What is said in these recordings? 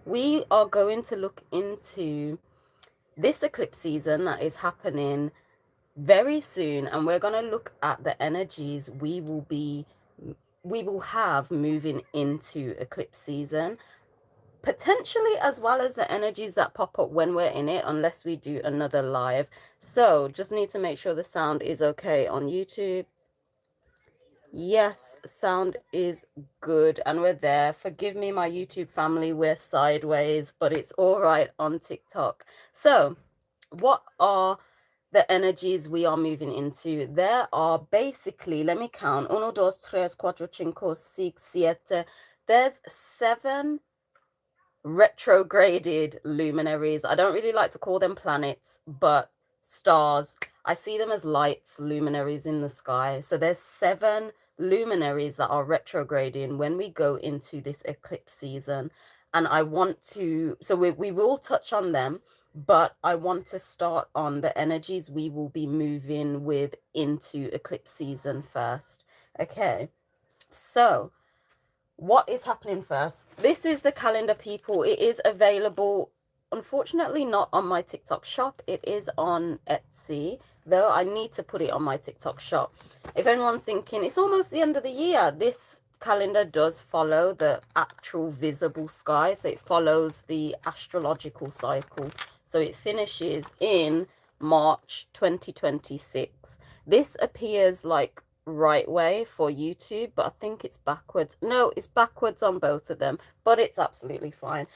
we are going to look into this eclipse season that is happening very soon, and we're going to look at the energies we will have moving into eclipse season, potentially, as well as the energies that pop up when we're in it, unless we do another live. So just need to make sure the sound is okay on YouTube. Yes, sound is good, and we're there. Forgive me, my YouTube family, we're sideways, but it's all right on TikTok. So what are the energies we are moving into? There are basically, let me count, 1, 2, 3, 4, 5, 6, 7. There's 7 retrograded luminaries. I don't really like to call them planets, but stars. I see them as lights, luminaries in the sky. So there's 7 luminaries that are retrograding when we go into this eclipse season. And I want to, so we will touch on them, but I want to start on the energies we will be moving with into eclipse season first. Okay, so what is happening first? This is the calendar, people. It is available, unfortunately not on my TikTok shop. It is on Etsy, though I need to put it on my TikTok shop. If anyone's thinking it's almost the end of the year, this calendar does follow the actual visible sky, so it follows the astrological cycle, so it finishes in March 2026. This appears like right way for YouTube, but I think it's backwards. No, it's backwards on both of them, but it's absolutely fine.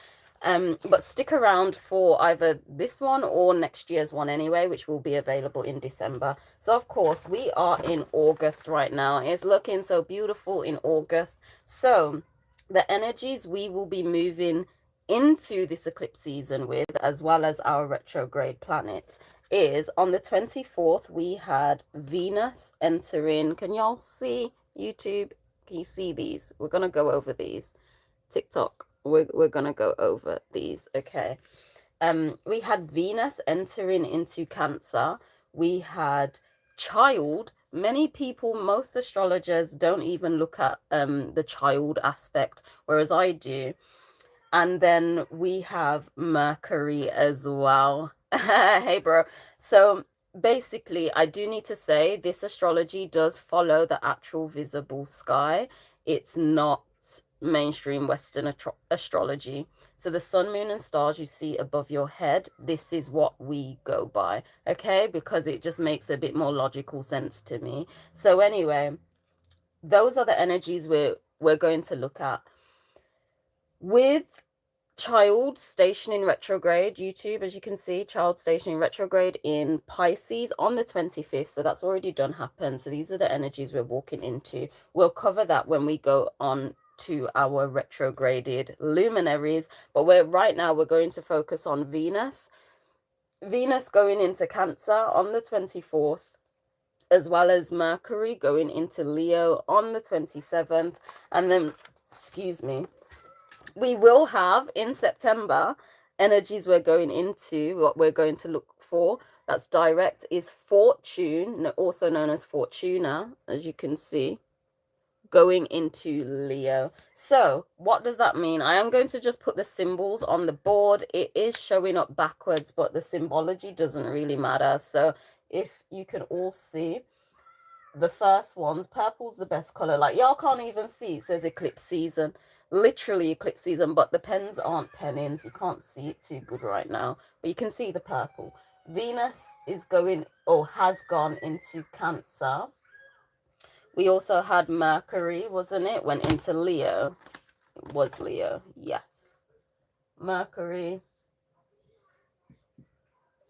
But stick around for either this one or next year's one anyway, which will be available in December. So of course we are in August right now. It's looking so beautiful in August. So the energies we will be moving into this eclipse season with, as well as our retrograde planets, is on the 24th we had Venus entering. Can y'all see YouTube? Can you see these? We're gonna go over these. TikTok, we're gonna go over these. Okay, we had Venus entering into Cancer. We had child. Many people, most astrologers don't even look at the child aspect, whereas I do. And then we have Mercury as well. Hey, bro. So basically, I do need to say this astrology does follow the actual visible sky. It's not mainstream Western astrology. So the sun, moon, and stars you see above your head, this is what we go by, okay? Because it just makes a bit more logical sense to me. So anyway, those are the energies we're going to look at. With child stationing retrograde, YouTube, as you can see, child stationing retrograde in Pisces on the 25th. So that's already done happen. So these are the energies we're walking into. We'll cover that when we go on to our retrograded luminaries. But right now we're going to focus on Venus. Venus going into Cancer on the 24th, as well as Mercury going into Leo on the 27th. And then, excuse me, we will have in September energies we're going into, what we're going to look for. That's direct is Fortune, also known as Fortuna, as you can see, going into Leo. So what does that mean? I am going to just put the symbols on the board. It is showing up backwards, but the symbology doesn't really matter. So if you can all see, the first ones, purple's the best color. Like, y'all can't even see, it says eclipse season, literally eclipse season, but the pens aren't pennings. You can't see it too good right now, but you can see the purple. Venus is going, or has gone into Cancer. We also had Mercury, wasn't it? Went into Leo. It was Leo, yes. Mercury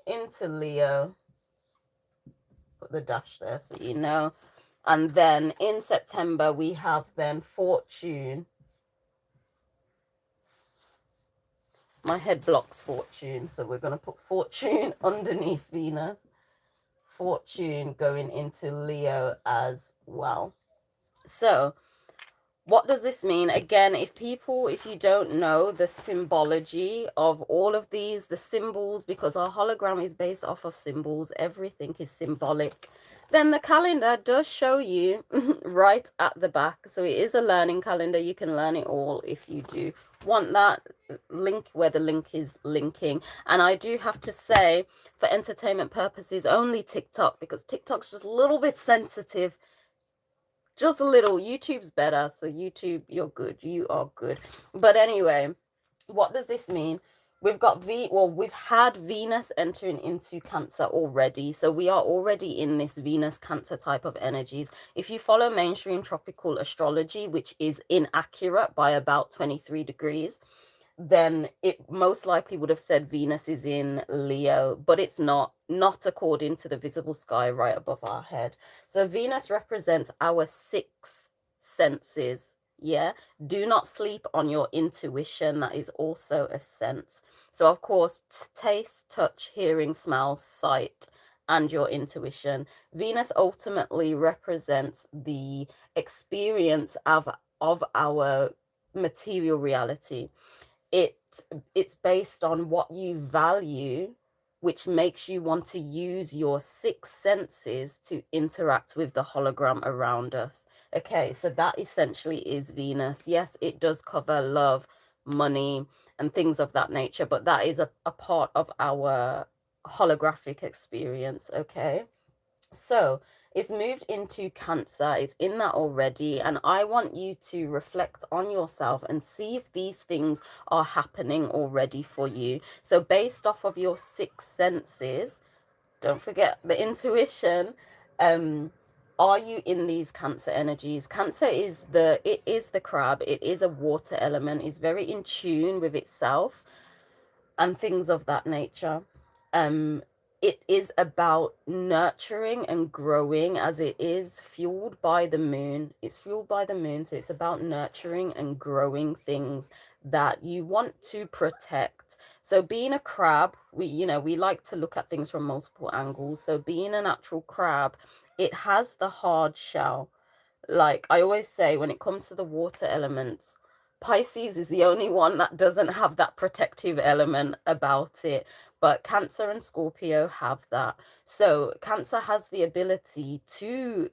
into Leo. Put the dash there so you know. And then in September we have then Fortune. My head blocks Fortune, so we're going to put Fortune underneath Venus. Fortune going into Leo as well. So what does this mean? Again, if you don't know the symbology of all of these, the symbols, because our hologram is based off of symbols, everything is symbolic, then the calendar does show you right at the back. So it is a learning calendar. You can learn it all if you do want that, link where the link is linking. And I do have to say, for entertainment purposes, only TikTok, because TikTok's just a little bit sensitive. Just a little. YouTube's better. So YouTube, you're good. You are good. But anyway, what does this mean? We've got we've had Venus entering into Cancer already. So we are already in this Venus Cancer type of energies. If you follow mainstream tropical astrology, which is inaccurate by about 23 degrees, then it most likely would have said Venus is in Leo, but it's not according to the visible sky right above our head. So Venus represents our six senses. Yeah, do not sleep on your intuition. That is also a sense. So of course, taste, touch, hearing, smell, sight, and your intuition. Venus ultimately represents the experience of our material reality. It's based on what you value, which makes you want to use your six senses to interact with the hologram around us. Okay, so that essentially is Venus. Yes, it does cover love, money, and things of that nature, but that is a part of our holographic experience. Okay, so it's moved into Cancer, it's in that already, and I want you to reflect on yourself and see if these things are happening already for you. So based off of your six senses, don't forget the intuition, are you in these Cancer energies? Cancer is the crab, it is a water element, is very in tune with itself and things of that nature. It is about nurturing and growing, as it is fueled by the moon. It's fueled by the moon, so it's about nurturing and growing things that you want to protect. So being a crab, we like to look at things from multiple angles. So being a natural crab, it has the hard shell. Like I always say, when it comes to the water elements, Pisces is the only one that doesn't have that protective element about it. But Cancer and Scorpio have that. So Cancer has the ability to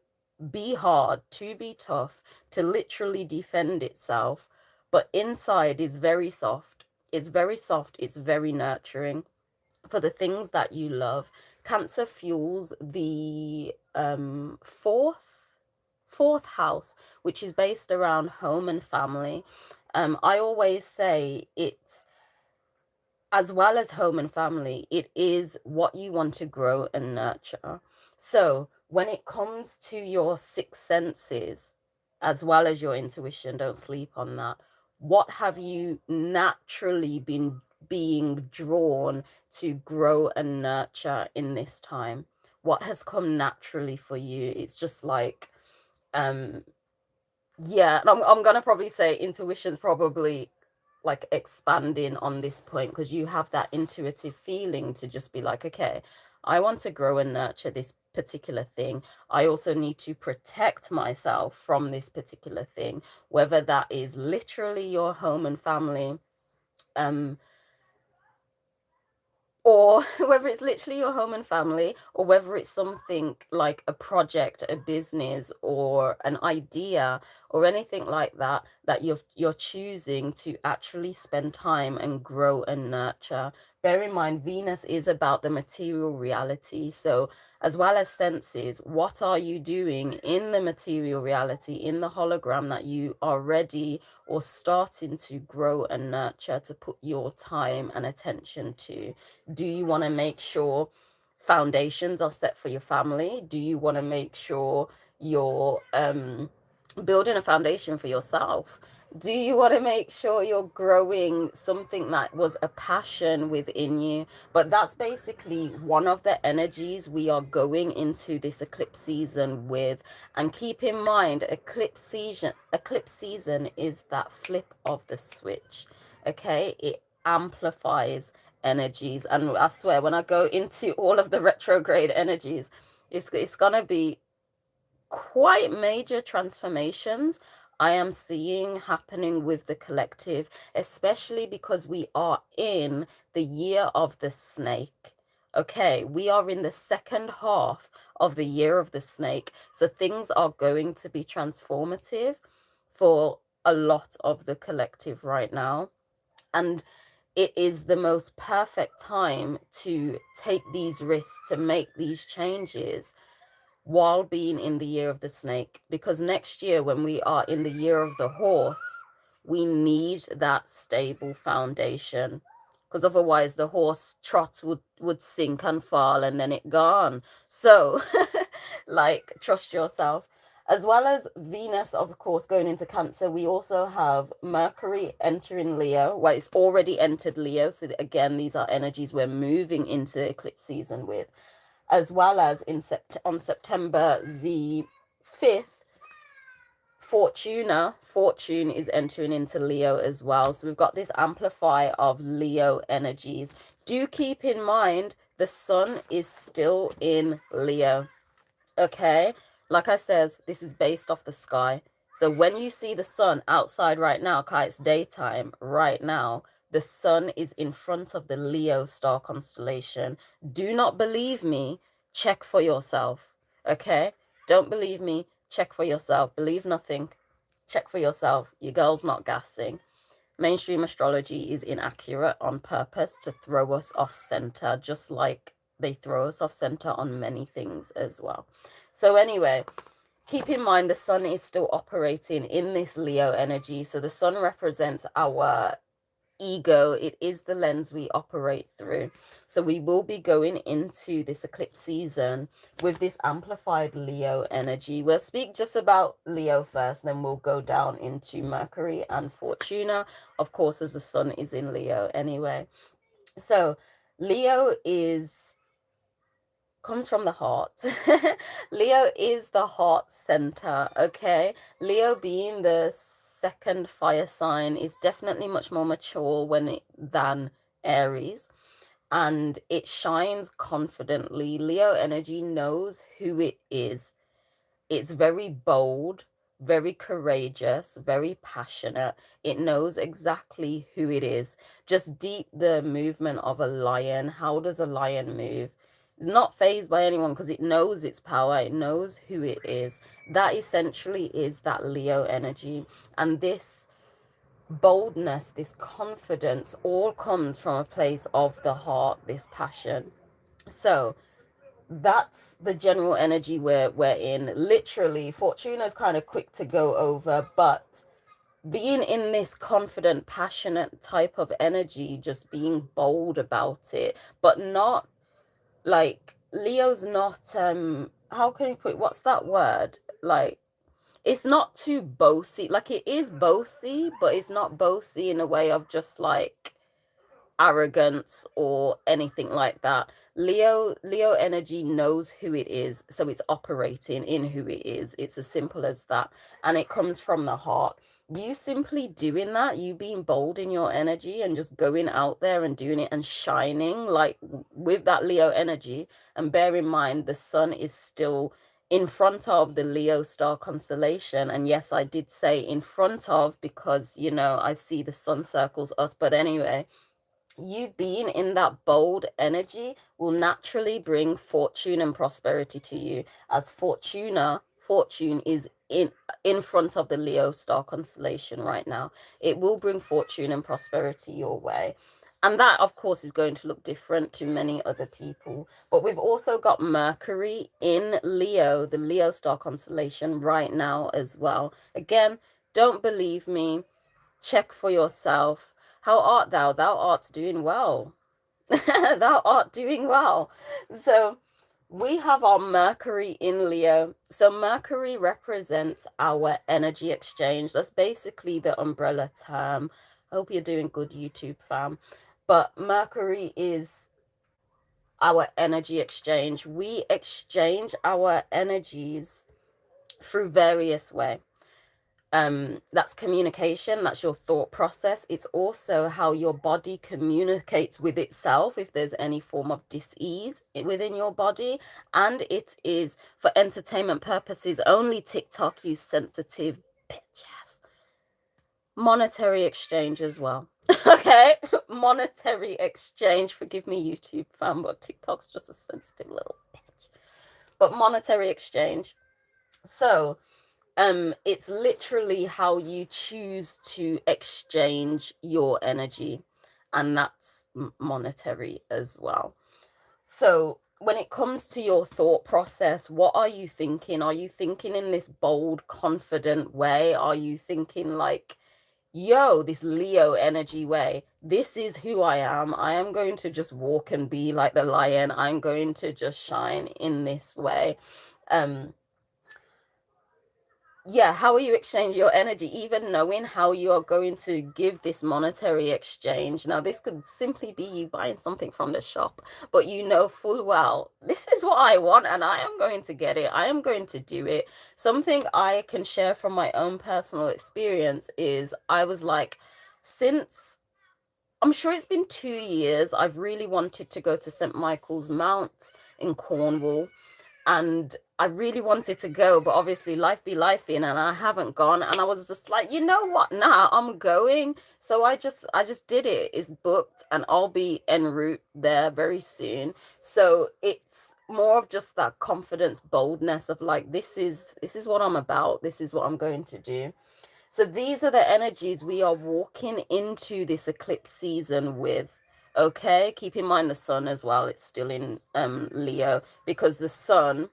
be hard, to be tough, to literally defend itself. But inside is very soft. It's very soft. It's very nurturing for the things that you love. Cancer fuels the fourth house, which is based around home and family. I always say it's, as well as home and family, it is what you want to grow and nurture. So when it comes to your six senses, as well as your intuition, don't sleep on that. What have you naturally been being drawn to grow and nurture in this time? What has come naturally for you? It's just like, yeah, and I'm gonna probably say intuition's probably like expanding on this point, because you have that intuitive feeling to just be like, okay, I want to grow and nurture this particular thing. I also need to protect myself from this particular thing, whether that is literally your home and family, or whether it's literally your home and family, or whether it's something like a project, a business, or an idea, or anything like that, that you're choosing to actually spend time and grow and nurture. Bear in mind, Venus is about the material reality. So as well as senses, what are you doing in the material reality, in the hologram, that you are ready or starting to grow and nurture, to put your time and attention to? Do you want to make sure foundations are set for your family? Do you want to make sure you're building a foundation for yourself? Do you want to make sure you're growing something that was a passion within you? But that's basically one of the energies we are going into this eclipse season with. And keep in mind, eclipse season is that flip of the switch. Okay, it amplifies energies, and I swear, when I go into all of the retrograde energies, it's gonna be quite major transformations I am seeing happening with the collective, especially because we are in the year of the snake. Okay, we are in the second half of the year of the snake, so things are going to be transformative for a lot of the collective right now. And it is the most perfect time to take these risks, to make these changes while being in the year of the snake. Because next year, when we are in the year of the horse, we need that stable foundation. Because otherwise the horse trot would sink and fall and then it gone. So like, trust yourself. As well as Venus, of course, going into Cancer, we also have Mercury entering Leo. Well, it's already entered Leo. So again, these are energies we're moving into eclipse season with. As well as on September the 5th, Fortune is entering into Leo as well. So we've got this amplify of Leo energies. Do keep in mind the sun is still in Leo. Okay, like I says, this is based off the sky. So when you see the sun outside right now, it's daytime right now, the sun is in front of the Leo star constellation. Do not believe me, check for yourself. Okay, don't believe me, check for yourself. Believe nothing, check for yourself. Your girl's not gassing. Mainstream astrology is inaccurate on purpose to throw us off center, just like they throw us off center on many things as well. So anyway, keep in mind the sun is still operating in this Leo energy. So the sun represents our ego. It is the lens we operate through. So we will be going into this eclipse season with this amplified Leo energy. We'll speak just about Leo first, then we'll go down into Mercury and Fortuna, of course, as the sun is in Leo anyway. So Leo comes from the heart. Leo is the heart center, okay? Leo, being the second fire sign, is definitely much more mature than Aries, and it shines confidently. Leo energy knows who it is. It's very bold, very courageous, very passionate. It knows exactly who it is. Just deep the movement of a lion. How does a lion move? It's not fazed by anyone because it knows its power. It knows who it is. That essentially is that Leo energy. And this boldness, this confidence, all comes from a place of the heart, this passion. So that's the general energy we're in. Literally, Fortuna's kind of quick to go over, but being in this confident, passionate type of energy, just being bold about it, but not like, Leo's not how can you put it? What's that word? Like, it's not too bossy. Like, it is bossy, but it's not bossy in a way of just like arrogance or anything like that. Leo energy knows who it is, so it's operating in who it is. It's as simple as that, and it comes from the heart. You simply doing that, you being bold in your energy and just going out there and doing it and shining like with that Leo energy. And bear in mind, the sun is still in front of the Leo star constellation. And yes, I did say in front of because, you know, I see the sun circles us. But anyway, you being in that bold energy will naturally bring fortune and prosperity to you, as fortune is in front of the Leo star constellation right now. It will bring fortune and prosperity your way. And that, of course, is going to look different to many other people. But we've also got Mercury in Leo, the Leo star constellation right now as well. Again, don't believe me. Check for yourself. How art thou? Thou art doing well. Thou art doing well. So we have our Mercury in Leo. So Mercury represents our energy exchange. That's basically the umbrella term. I hope you're doing good, YouTube fam. But Mercury is our energy exchange. We exchange our energies through various ways. That's communication, that's your thought process. It's also how your body communicates with itself if there's any form of dis-ease within your body. And it is for entertainment purposes only. TikTok, you sensitive bitches. Monetary exchange as well. Okay, monetary exchange. Forgive me, YouTube fam, but TikTok's just a sensitive little bitch. But monetary exchange. So It's literally how you choose to exchange your energy, and that's monetary as well. So when it comes to your thought process, what are you thinking? Are you thinking in this bold, confident way? Are you thinking like, yo, this Leo energy way? This is who I am. I am going to just walk and be like the lion. I'm going to just shine in this way. Yeah, how are you exchanging your energy, even knowing how you are going to give this monetary exchange? Now, this could simply be you buying something from the shop, but you know full well, this is what I want and I am going to get it. I am going to do it. Something I can share from my own personal experience is I was like, since I'm sure it's been 2 years, I've really wanted to go to St. Michael's Mount in Cornwall. And I really wanted to go, but obviously life be life in, and I haven't gone. And I was just like, you know what? Nah, I'm going. So I just did it. It's booked, and I'll be en route there very soon. So it's more of just that confidence, boldness of like, this is what I'm about. This is what I'm going to do. So these are the energies we are walking into this eclipse season with. Okay, keep in mind the sun as well. It's still in Leo, because the sun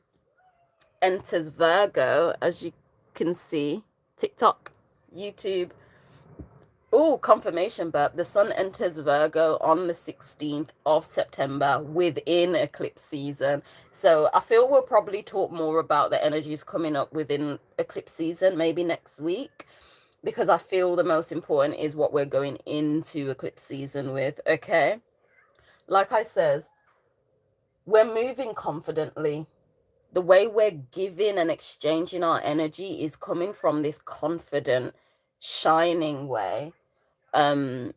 enters Virgo, as you can see. TikTok, YouTube. Oh, confirmation burp. The sun enters Virgo on the 16th of September within eclipse season. So I feel we'll probably talk more about the energies coming up within eclipse season, maybe next week, because I feel the most important is what we're going into eclipse season with. Okay, like I says, we're moving confidently. The way we're giving and exchanging our energy is coming from this confident, shining way. Are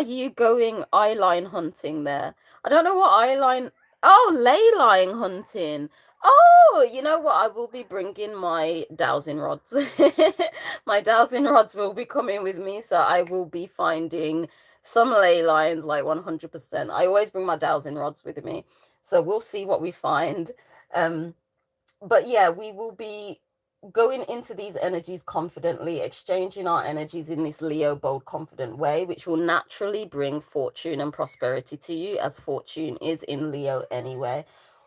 you going eyeline hunting there? I don't know what eyeline. Oh, ley line hunting. Oh, you know what? I will be bringing my dowsing rods. My dowsing rods will be coming with me, so I will be finding some ley lines, like 100%. I always bring my dowsing rods with me, so we'll see what we find. But yeah, we will be going into these energies confidently, exchanging our energies in this Leo bold, confident way, which will naturally bring fortune and prosperity to you, as fortune is in Leo anyway.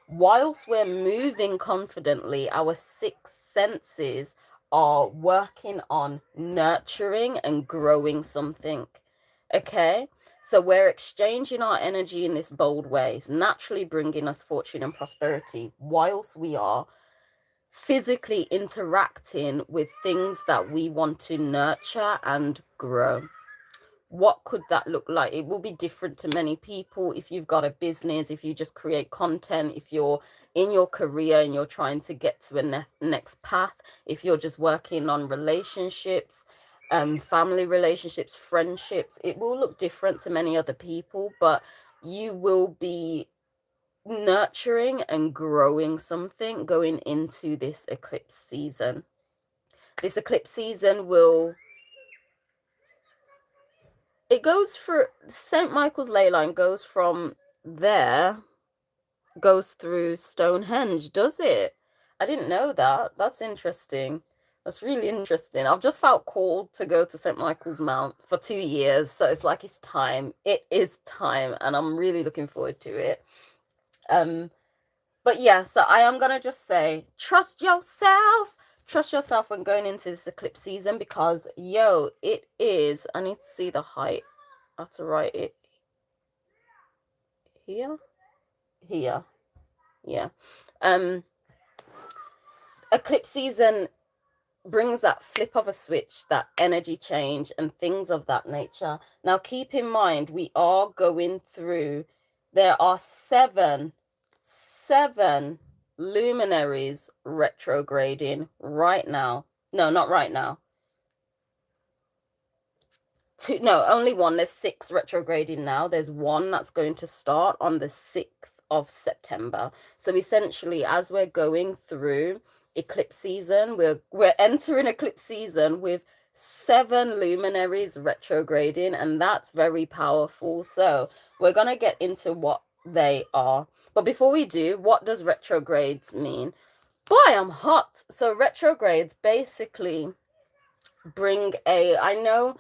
Whilst we're moving confidently, our six senses are working on nurturing and growing something. Okay, so we're exchanging our energy in this bold ways, naturally bringing us fortune and prosperity, whilst we are physically interacting with things that we want to nurture and grow. What could that look like? It will be different to many people. If you've got a business, if you just create content, if you're in your career and you're trying to get to a next path, if you're just working on relationships, family relationships, friendships, it will look different to many other people, but you will be nurturing and growing something going into this eclipse season. This eclipse season it goes for St. Michael's ley line, goes from there, goes through Stonehenge, does it? I didn't know that. That's interesting. That's really interesting. I've just felt called to go to St. Michael's Mount for 2 years, so it's like it's time. It is time, and I'm really looking forward to it. But yeah, so I am gonna just say, trust yourself. Trust yourself when going into this eclipse season, because yo, it is. I need to see the height. I have to write it here. Here. Yeah. Eclipse season brings that flip of a switch, that energy change, and things of that nature. Now, keep in mind, we are going through. There are seven luminaries retrograding right now. No, not right now. No, only one. There's 6 retrograding now. There's one that's going to start on the 6th of September. So essentially, as we're going through eclipse season, we're entering eclipse season with 7 luminaries retrograding, and that's very powerful. So we're gonna get into what they are. But before we do, what does retrogrades mean? Boy, I'm hot. So retrogrades basically bring I know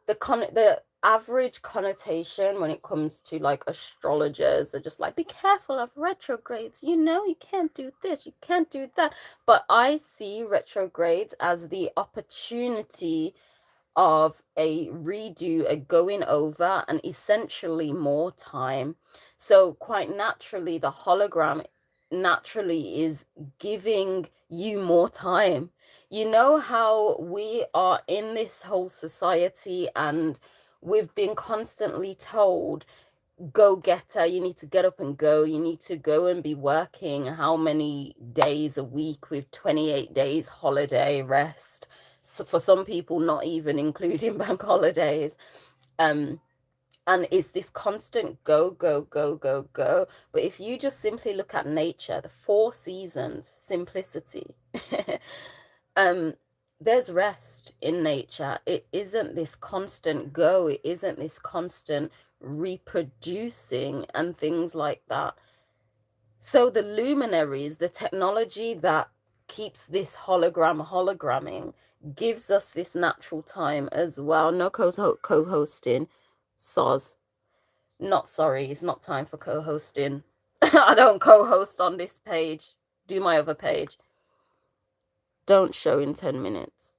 the average connotation when it comes to like astrologers are just like, be careful of retrogrades, you know, you can't do this, you can't do that. But I see retrogrades as the opportunity of a redo, a going over, and essentially more time. So quite naturally, the hologram naturally is giving you more time. You know how we are in this whole society and we've been constantly told, go getter, you need to get up and go, you need to go and be working how many days a week with 28 days holiday rest. So for some people, not even including bank holidays. And it's this constant go, go, go, go, go. But if you just simply look at nature, the 4 seasons, simplicity, there's rest in nature. It isn't this constant go. It isn't this constant reproducing and things like that. So the luminaries, the technology that keeps this hologramming, gives us this natural time as well. No co-hosting. Soz. Not sorry, it's not time for co-hosting. I don't co-host on this page. Do my other page. Don't show in 10 minutes.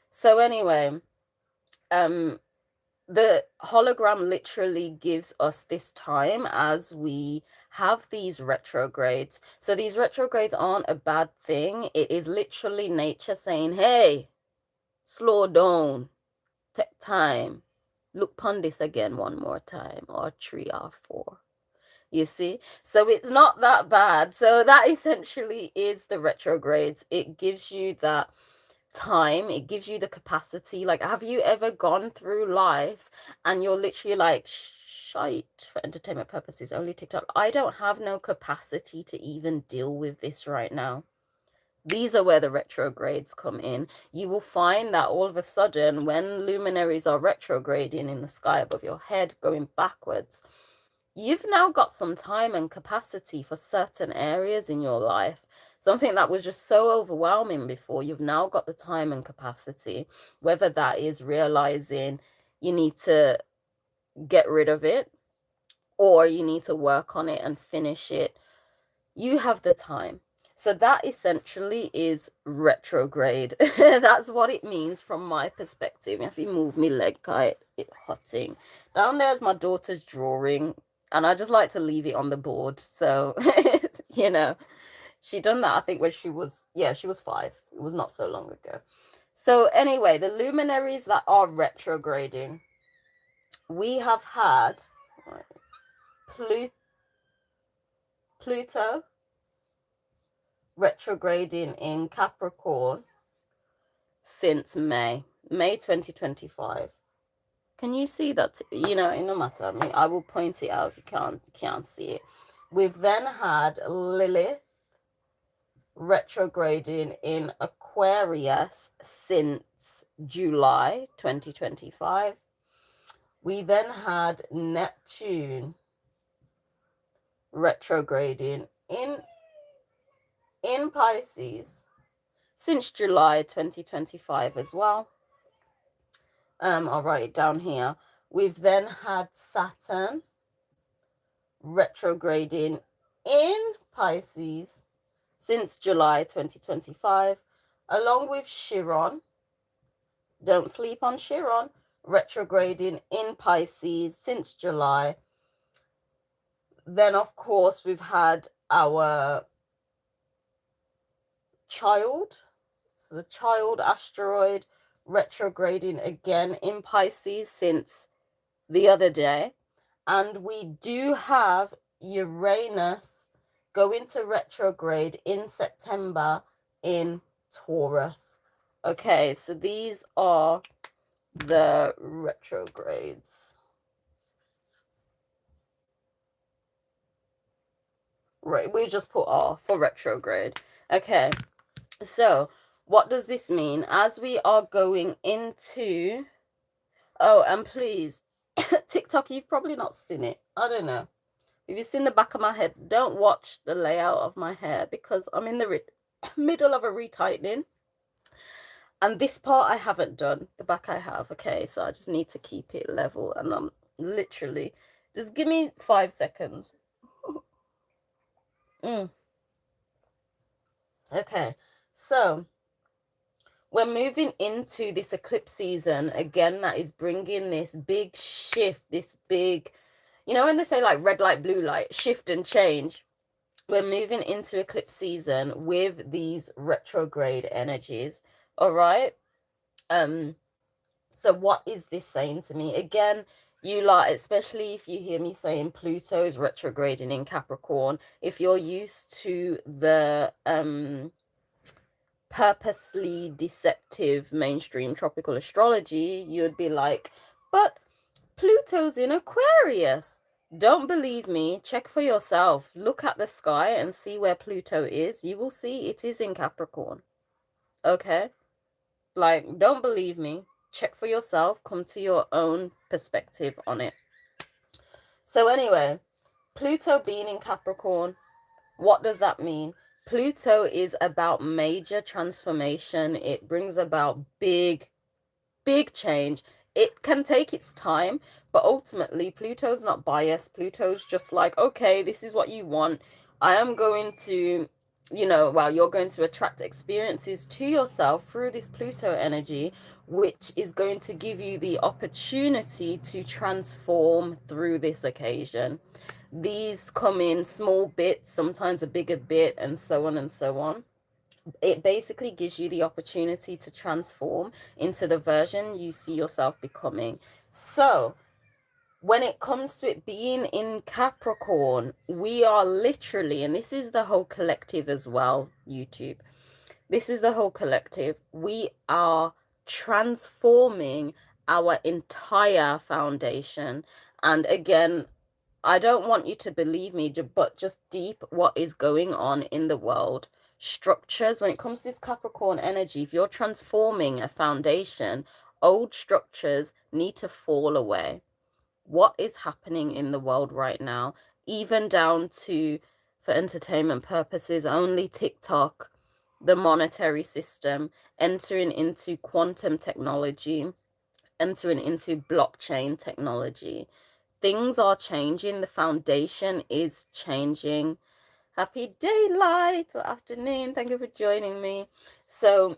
So anyway, the hologram literally gives us this time as we have these retrogrades. So these retrogrades aren't a bad thing. It is literally nature saying, hey, slow down, take time, look upon this again one more time, or 3 or 4. You see? So it's not that bad. So that essentially is the retrogrades. It gives you that time, it gives you the capacity. Like, have you ever gone through life and you're literally like, shite, for entertainment purposes, only TikTok, I don't have no capacity to even deal with this right now. These are where the retrogrades come in. You will find that all of a sudden, when luminaries are retrograding in the sky above your head, going backwards, you've now got some time and capacity for certain areas in your life. Something that was just so overwhelming before, you've now got the time and capacity, whether that is realizing you need to get rid of it or you need to work on it and finish it. You have the time. So that essentially is retrograde. That's what it means from my perspective. If you move me leg, it's hotting. Down there's my daughter's drawing, and I just like to leave it on the board. So, you know, she done that, I think, when she was 5. It was not so long ago. So anyway, the luminaries that are retrograding, we have had Pluto retrograding in Capricorn since May 2025. Can you see that? You know, it no matter. I mean, I will point it out if you can't see it. We've then had Lilith retrograding in Aquarius since July 2025. We then had Neptune retrograding in Pisces since July 2025 as well. I'll write it down here. We've then had Saturn retrograding in Pisces since July 2025, along with Chiron. Don't sleep on Chiron, retrograding in Pisces since July. Then, of course, we've had our child, so the child asteroid retrograding again in Pisces since the other day. And we do have Uranus go into retrograde in September in Taurus. Okay, so these are the retrogrades. Right, we just put R for retrograde. Okay, so what does this mean? As we are going into... Oh, and please, TikTok, you've probably not seen it. I don't know. If you've seen the back of my head, don't watch the layout of my hair because I'm in the middle of a retightening. And this part I haven't done. The back I have. Okay, so I just need to keep it level. And I'm literally... Just give me 5 seconds. Okay, so we're moving into this eclipse season again, that is bringing this big shift, this big, you know, when they say like red light, blue light, shift and change. We're moving into eclipse season with these retrograde energies. All right. So what is this saying to me? Again, you lot, especially if you hear me saying Pluto is retrograding in Capricorn, if you're used to the purposely deceptive mainstream tropical astrology, you'd be like, but Pluto's in Aquarius. Don't believe me, check for yourself. Look at the sky and see where Pluto is. You will see it is in Capricorn. Okay? Like, don't believe me, check for yourself, come to your own perspective on it. So anyway, Pluto being in Capricorn, what does that mean? Pluto is about major transformation. It brings about big change. It can take its time, but ultimately Pluto's not biased. Pluto's just like, okay, this is what you want. I am going to, you know, well, you're going to attract experiences to yourself through this Pluto energy, which is going to give you the opportunity to transform through this occasion. These come in small bits, sometimes a bigger bit, and so on and so on. It basically gives you the opportunity to transform into the version you see yourself becoming. So when it comes to it being in Capricorn, we are literally, and this is the whole collective as well, YouTube, this is the whole collective, we are transforming our entire foundation. And again, I don't want you to believe me, but just deep what is going on in the world. Structures, when it comes to this Capricorn energy, if you're transforming a foundation, old structures need to fall away. What is happening in the world right now, even down to, for entertainment purposes, only TikTok, the monetary system, entering into quantum technology, entering into blockchain technology. Things are changing. The foundation is changing. Happy daylight or afternoon. Thank you for joining me. So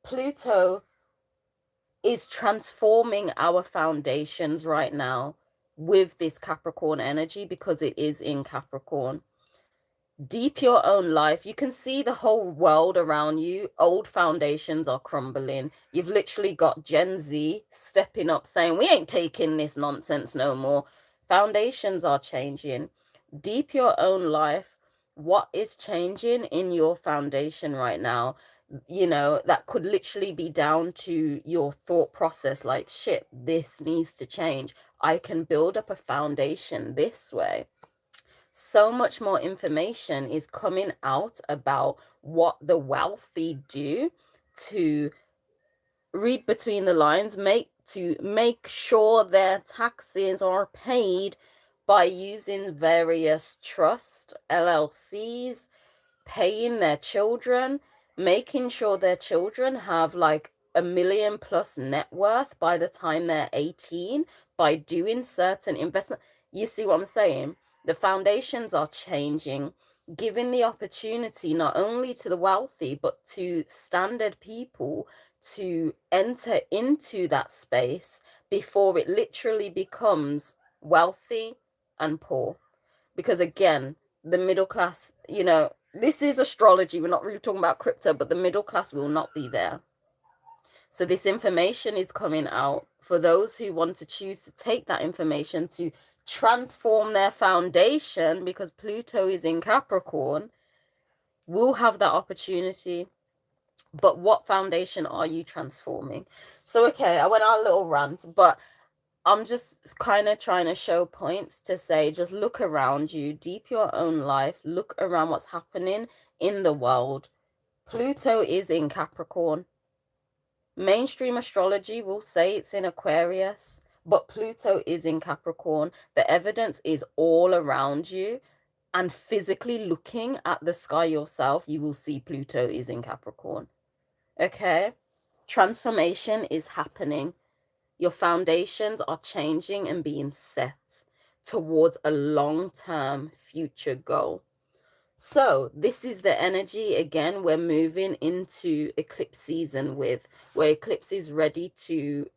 Pluto is transforming our foundations right now with this Capricorn energy because it is in Capricorn. Deep your own life. You can see the whole world around you. Old foundations are crumbling. You've literally got Gen Z stepping up saying, we ain't taking this nonsense no more. Foundations are changing. Deep your own life. What is changing in your foundation right now? You know, that could literally be down to your thought process. Like, shit, this needs to change. I can build up a foundation this way. So much more information is coming out about what the wealthy do to read between the lines, to make sure their taxes are paid by using various trust LLCs, paying their children, making sure their children have like $1 million plus net worth by the time they're 18 by doing certain investment. You see what I'm saying? The foundations are changing, giving the opportunity not only to the wealthy, but to standard people to enter into that space before it literally becomes wealthy and poor. Because again, the middle class, you know, this is astrology. We're not really talking about crypto, but the middle class will not be there. So this information is coming out for those who want to choose to take that information to transform their foundation, because Pluto is in Capricorn, will have that opportunity. But what foundation are you transforming? So, okay, I went on a little rant, but I'm just kind of trying to show points to say, just look around you, deep your own life, look around what's happening in the world. Pluto is in Capricorn. Mainstream astrology will say it's in Aquarius, but Pluto is in Capricorn. The evidence is all around you. and physically looking at the sky yourself, you will see Pluto is in Capricorn. Okay? Transformation is happening. Your foundations are changing and being set towards a long-term future goal. So this is the energy, again, we're moving into eclipse season with, where eclipse is ready to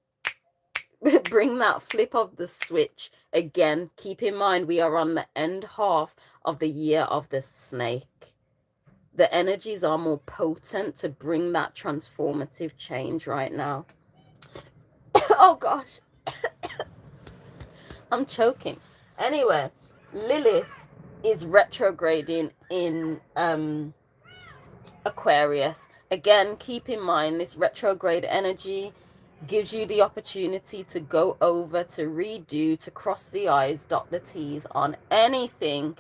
bring that flip of the switch. Again, keep in mind, we are on the end half of the year of the snake. The energies are more potent to bring that transformative change right now. Oh gosh, I'm choking. Anyway, Lilith is retrograding in Aquarius. Again, keep in mind, this retrograde energy gives you the opportunity to go over, to redo, to cross the I's, dot the T's on anything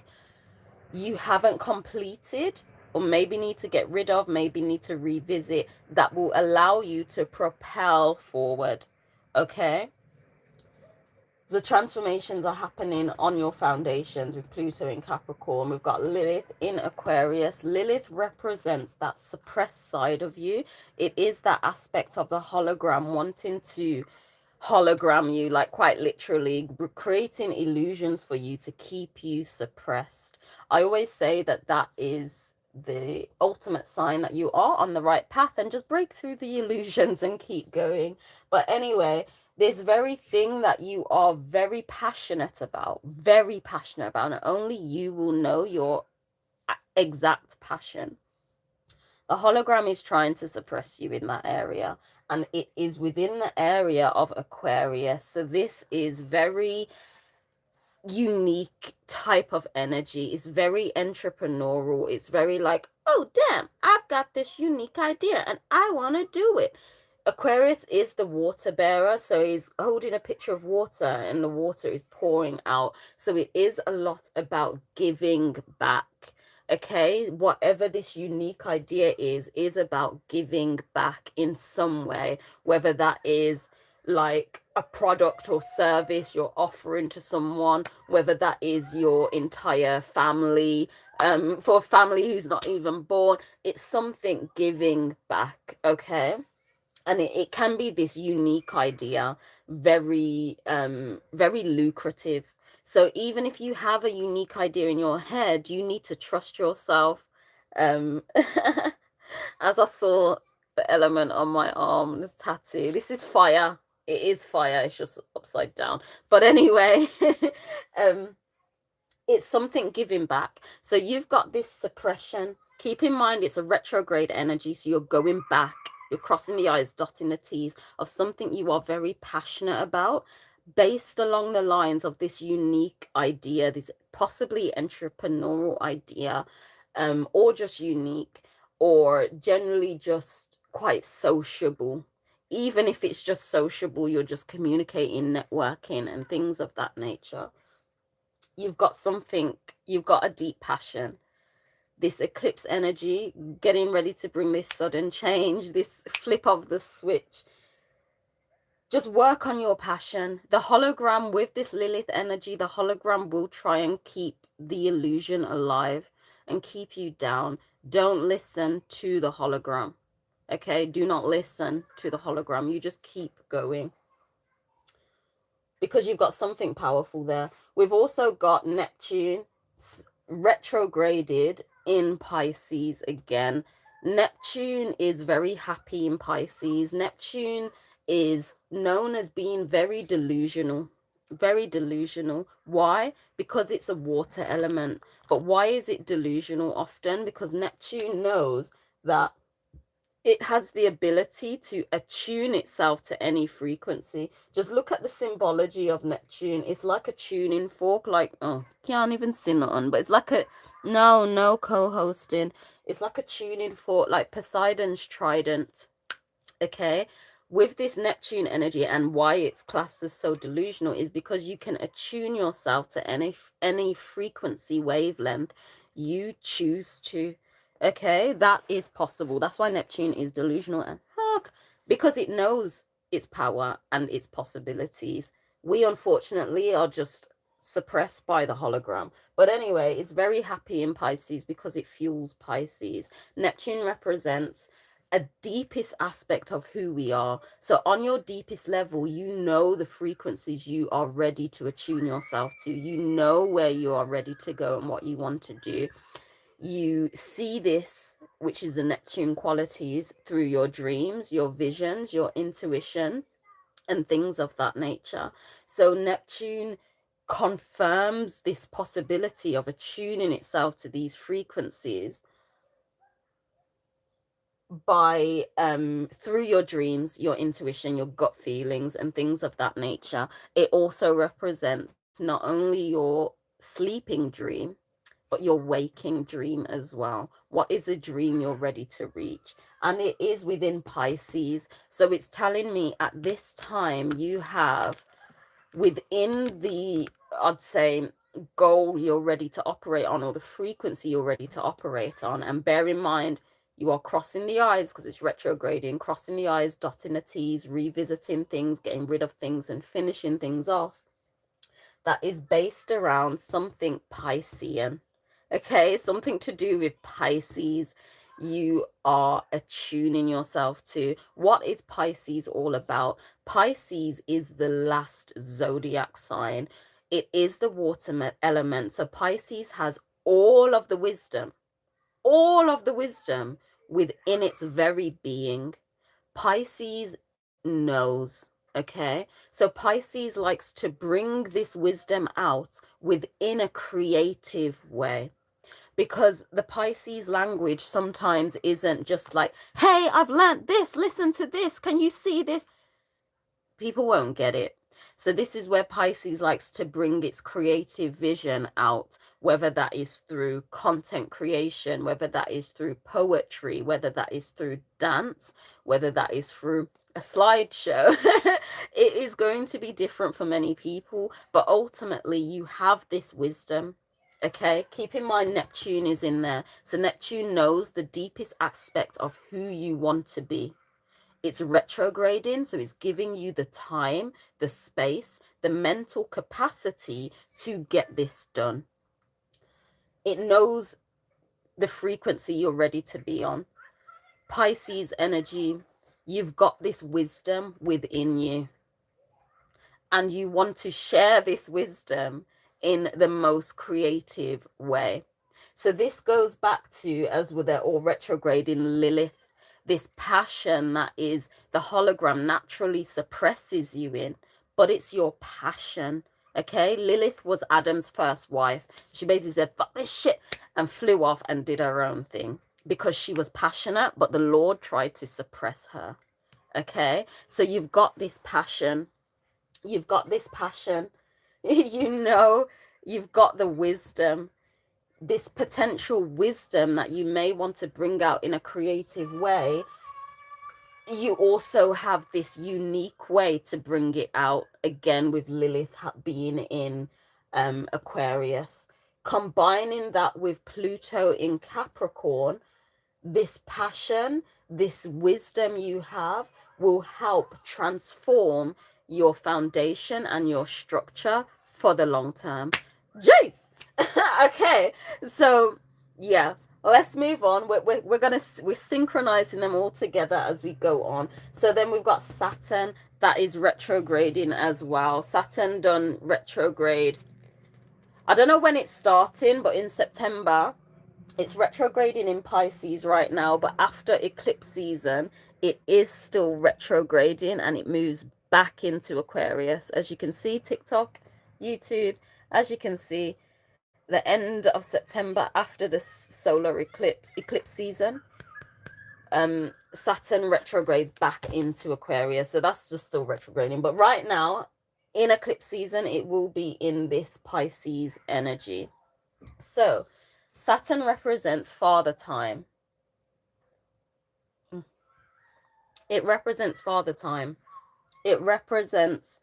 you haven't completed, or maybe need to get rid of, maybe need to revisit, that will allow you to propel forward. Okay? The transformations are happening on your foundations with Pluto in Capricorn. We've got Lilith in Aquarius. Lilith represents that suppressed side of you. It is that aspect of the hologram wanting to hologram you, like quite literally creating illusions for you to keep you suppressed. I always say that that is the ultimate sign that you are on the right path, and just break through the illusions and keep going. But anyway, this very thing that you are very passionate about, and only you will know your exact passion. The hologram is trying to suppress you in that area, and it is within the area of Aquarius. So this is very unique type of energy. It's very entrepreneurial. It's very like, oh damn, I've got this unique idea and I want to do it. Aquarius is the water bearer, so he's holding a pitcher of water and the water is pouring out. So it is a lot about giving back. Okay, whatever this unique idea is about giving back in some way, whether that is like a product or service you're offering to someone, whether that is your entire family, for a family who's not even born, it's something giving back. Okay, and it can be this unique idea, very very lucrative. So even if you have a unique idea in your head, you need to trust yourself. As I saw the element on my arm, this tattoo, this is fire. It is fire, it's just upside down. But anyway, it's something giving back. So you've got this suppression. Keep in mind, it's a retrograde energy, so you're going back. You're crossing the I's, dotting the T's of something you are very passionate about, based along the lines of this unique idea, this possibly entrepreneurial idea, or just unique, or generally just quite sociable. Even if it's just sociable, you're just communicating, networking, and things of that nature. You've got something, you've got a deep passion. This eclipse energy, getting ready to bring this sudden change, this flip of the switch. Just work on your passion. The hologram with this Lilith energy, the hologram will try and keep the illusion alive and keep you down. Don't listen to the hologram. Okay, do not listen to the hologram. You just keep going, because you've got something powerful there. We've also got Neptune retrograded in Pisces again. Neptune is very happy in Pisces. Neptune is known as being very delusional. Very delusional. Why? Because it's a water element. But why is it delusional often? Because Neptune knows that it has the ability to attune itself to any frequency. Just look at the symbology of Neptune. It's like a tuning fork, like, oh, can't even see nothing, but it's like a, no co-hosting. It's like a tuning fork, like Poseidon's trident. Okay, with this Neptune energy, and why it's classed as so delusional is because you can attune yourself to any frequency wavelength you choose to. Okay, that is possible. That's why Neptune is delusional and heck, because it knows its power and its possibilities. We unfortunately are just suppressed by the hologram. But anyway, it's very happy in Pisces because it fuels Pisces. Neptune represents a deepest aspect of who we are. So on your deepest level, you know the frequencies you are ready to attune yourself to. You know where you are ready to go and what you want to do. You see this, which is the Neptune qualities, through your dreams, your visions, your intuition, and things of that nature. So Neptune confirms this possibility of attuning itself to these frequencies by through your dreams, your intuition, your gut feelings, and things of that nature. It also represents not only your sleeping dream, but your waking dream as well. What is a dream you're ready to reach? And it is within Pisces. So it's telling me at this time you have within the, I'd say, goal you're ready to operate on, or the frequency you're ready to operate on. And bear in mind, you are crossing the I's because it's retrograding, crossing the I's, dotting the T's, revisiting things, getting rid of things, and finishing things off. That is based around something Piscean. Okay, something to do with Pisces. You are attuning yourself to. What is Pisces all about? Pisces is the last zodiac sign. It is the water element. So Pisces has all of the wisdom within its very being. Pisces knows. Okay, so Pisces likes to bring this wisdom out within a creative way, because the Pisces language sometimes isn't just like, hey, I've learned this, listen to this, can you see this? People won't get it. So this is where Pisces likes to bring its creative vision out, whether that is through content creation, whether that is through poetry, whether that is through dance, whether that is through a slideshow. It is going to be different for many people, but ultimately you have this wisdom. Okay, keep in mind Neptune is in there. So Neptune knows the deepest aspect of who you want to be. It's retrograding, so it's giving you the time, the space, the mental capacity to get this done. It knows the frequency you're ready to be on. Pisces energy, you've got this wisdom within you, and you want to share this wisdom in the most creative way. So this goes back to, as with they're all retrograding, Lilith, this passion that is the hologram naturally suppresses you in, but it's your passion. Okay, Lilith was Adam's first wife. She basically said, fuck this shit, and flew off and did her own thing because she was passionate, but the Lord tried to suppress her. Okay, so you've got this passion. You've got this passion. You know, you've got the wisdom, this potential wisdom that you may want to bring out in a creative way. You also have this unique way to bring it out, again with Lilith being in Aquarius, combining that with Pluto in Capricorn. This passion, this wisdom you have will help transform your foundation and your structure for the long term. Jace. Okay, so yeah, let's move on. We're synchronizing them all together as we go on. So then we've got Saturn that is retrograding as well. Saturn done retrograde. I don't know when it's starting, but in September. It's retrograding in Pisces right now, but after eclipse season, it is still retrograding and it moves back into Aquarius. As you can see, TikTok, YouTube, as you can see, the end of September after the solar eclipse season, Saturn retrogrades back into Aquarius. So that's just still retrograding. But right now, in eclipse season, it will be in this Pisces energy. So Saturn represents father time. It represents father time. It represents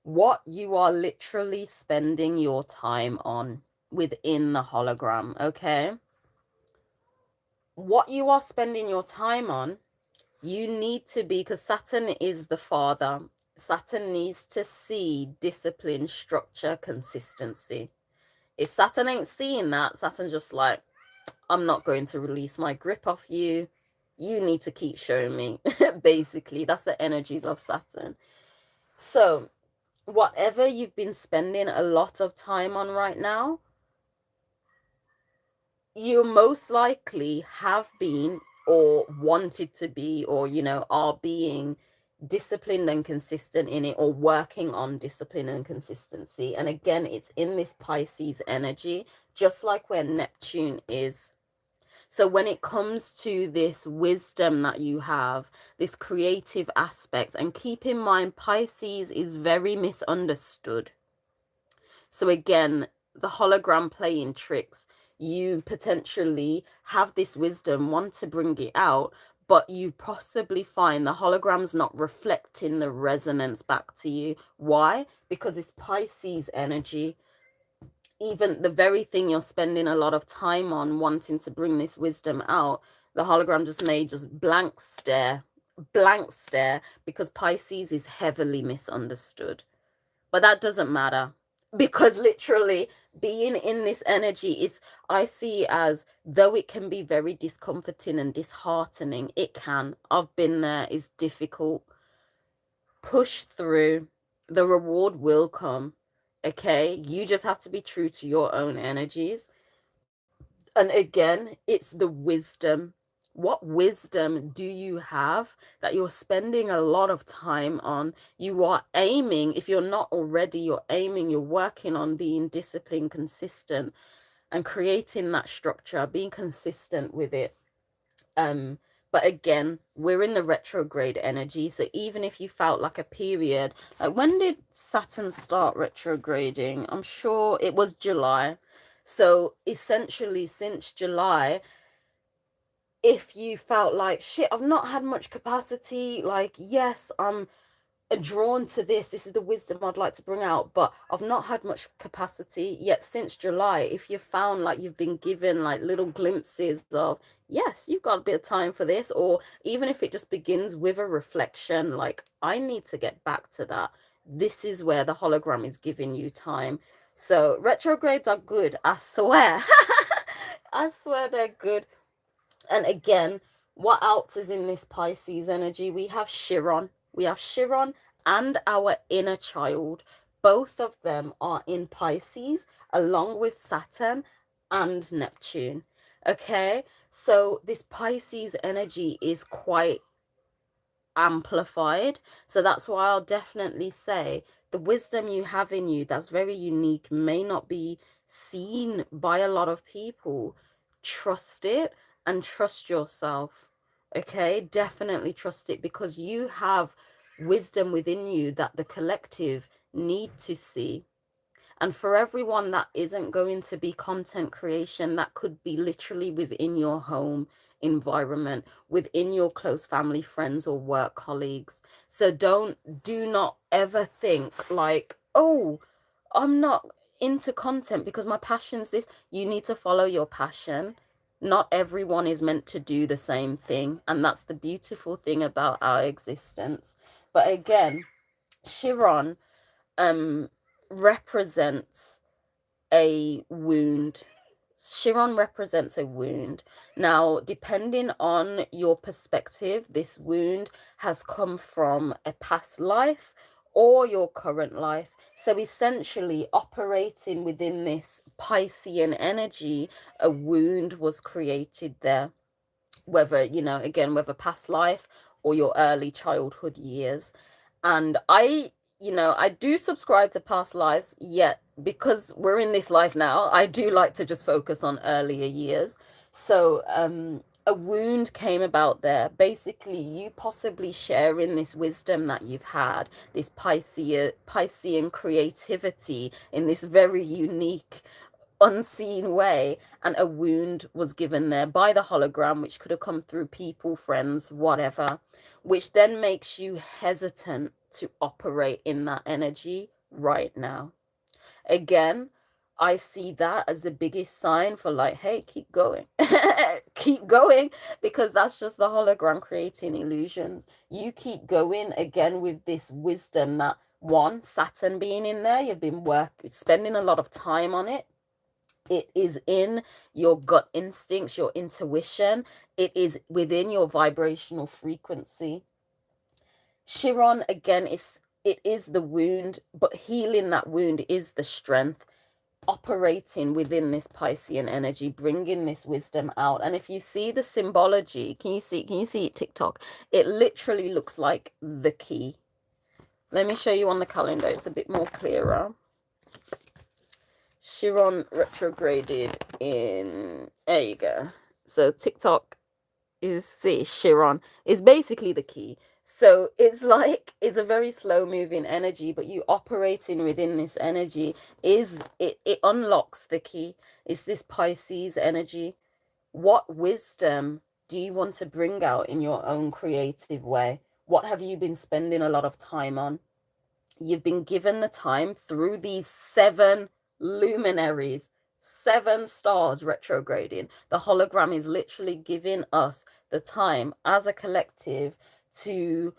what you are literally spending your time on within the hologram, okay? What you are spending your time on, you need to be, because Saturn is the father. Saturn needs to see discipline, structure, consistency. If Saturn ain't seeing that, Saturn just like, I'm not going to release my grip off you. You need to keep showing me. Basically, that's the energies of Saturn. So, whatever you've been spending a lot of time on right now, you most likely have been or wanted to be, or, you know, are being disciplined and consistent in it, or working on discipline and consistency. And again, it's in this Pisces energy, just like where Neptune is. So when it comes to this wisdom that you have, this creative aspect, and keep in mind, Pisces is very misunderstood. So again, the hologram playing tricks, you potentially have this wisdom, want to bring it out, but you possibly find the hologram's not reflecting the resonance back to you. Why? Because it's Pisces energy. Even the very thing you're spending a lot of time on, wanting to bring this wisdom out, the hologram just made just blank stare, because Pisces is heavily misunderstood. But that doesn't matter, because literally being in this energy is, I see as, though it can be very discomforting and disheartening, it can, I've been there, it's difficult. Push through, the reward will come. Okay, you just have to be true to your own energies. And again, it's the wisdom. What wisdom do you have that you're spending a lot of time on? You are aiming, if you're not already, you're aiming, you're working on being disciplined, consistent, and creating that structure, being consistent with it. But again, we're in the retrograde energy. So even if you felt like a period, like when did Saturn start retrograding? I'm sure it was July. So essentially since July, if you felt like, shit, I've not had much capacity, like, yes, I'm drawn to this is the wisdom I'd like to bring out, but I've not had much capacity yet. Since July, if you found like you've been given like little glimpses of, yes, you've got a bit of time for this, or even if it just begins with a reflection, like, I need to get back to that, this is where the hologram is giving you time. So retrogrades are good, I swear. I swear they're good. And again, what else is in this Pisces energy? We have Chiron. We have Chiron and our inner child. Both of them are in Pisces, along with Saturn and Neptune. Okay, so this Pisces energy is quite amplified. So that's why I'll definitely say the wisdom you have in you that's very unique may not be seen by a lot of people. Trust it and trust yourself. Okay, definitely trust it, because you have wisdom within you that the collective need to see. And for everyone that isn't going to be content creation, that could be literally within your home environment, within your close family, friends, or work colleagues. So do not ever think like, oh, I'm not into content because my passion's this. You need to follow your passion. Not everyone is meant to do the same thing. And that's the beautiful thing about our existence. But again, Chiron represents a wound. Chiron represents a wound. Now, depending on your perspective, this wound has come from a past life or your current life. So essentially, operating within this Piscean energy, a wound was created there. Whether, you know, again, whether past life or your early childhood years. And I do subscribe to past lives, yet because we're in this life now, I do like to just focus on earlier years. So a wound came about there. Basically, you possibly sharing this wisdom that you've had, this Piscean creativity in this very unique, unseen way, and a wound was given there by the hologram, which could have come through people, friends, whatever, which then makes you hesitant to operate in that energy right now. Again, I see that as the biggest sign for like, hey, keep going. Keep going, because that's just the hologram creating illusions. You keep going again with this wisdom that one, Saturn being in there, you've been spending a lot of time on it. It is in your gut instincts, your intuition. It is within your vibrational frequency. Chiron, again, it is the wound, but healing that wound is the strength. Operating within this Piscean energy, bringing this wisdom out. And if you see the symbology, can you see it, TikTok? It literally looks like the key. Let me show you on the calendar. It's a bit more clearer. Chiron retrograded in, there you go. So TikTok Chiron is basically the key. So it's like, it's a very slow moving energy, but you operating within this energy it unlocks the key. It's this Pisces energy. What wisdom do you want to bring out in your own creative way? What have you been spending a lot of time on? You've been given the time through these 7 luminaries, 7 stars retrograding. The hologram is literally giving us the time as a collective to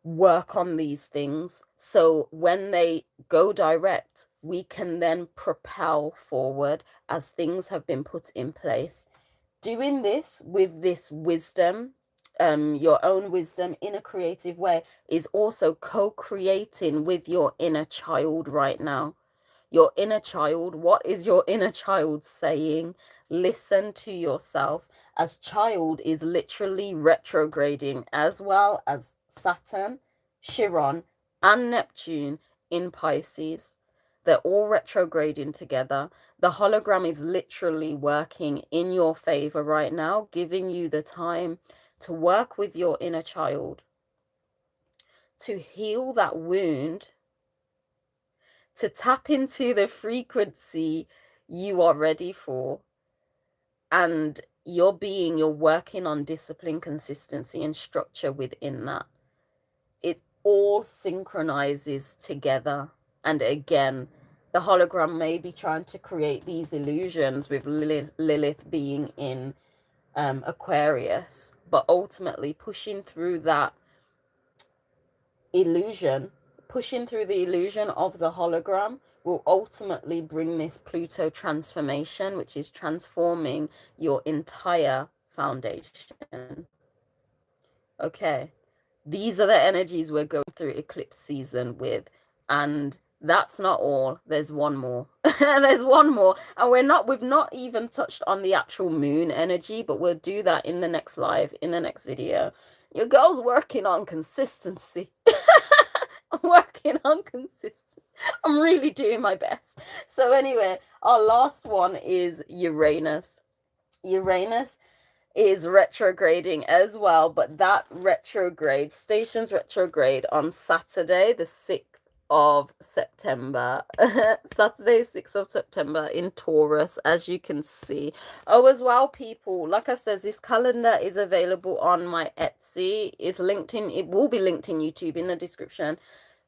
work on these things. So when they go direct, we can then propel forward as things have been put in place. Doing this with this wisdom, your own wisdom in a creative way, is also co-creating with your inner child right now. Your inner child, what is your inner child saying? Listen to yourself, as child is literally retrograding, as well as Saturn, Chiron, and Neptune in Pisces. They're all retrograding together. The hologram is literally working in your favor right now, giving you the time to work with your inner child, to heal that wound, to tap into the frequency you are ready for. And you're working on discipline, consistency, and structure within that. It all synchronizes together. And again, the hologram may be trying to create these illusions with Lilith being in Aquarius, but ultimately pushing through that illusion, pushing through the illusion of the hologram, will ultimately bring this Pluto transformation, which is transforming your entire foundation. Okay, these are the energies we're going through eclipse season with, and that's not all. There's one more. There's one more, and we've not even touched on the actual moon energy, but we'll do that in the next live, in the next video. Your girl's working on consistency. I'm working on consistency. I'm really doing my best. So anyway, our last one is Uranus. Uranus is retrograding as well, but that retrograde, stations retrograde on Saturday, the 6th of September. Saturday, 6th of September in Taurus, as you can see. Oh, as well, people, like I said, this calendar is available on my Etsy. It's linked in, it will be linked in YouTube in the description,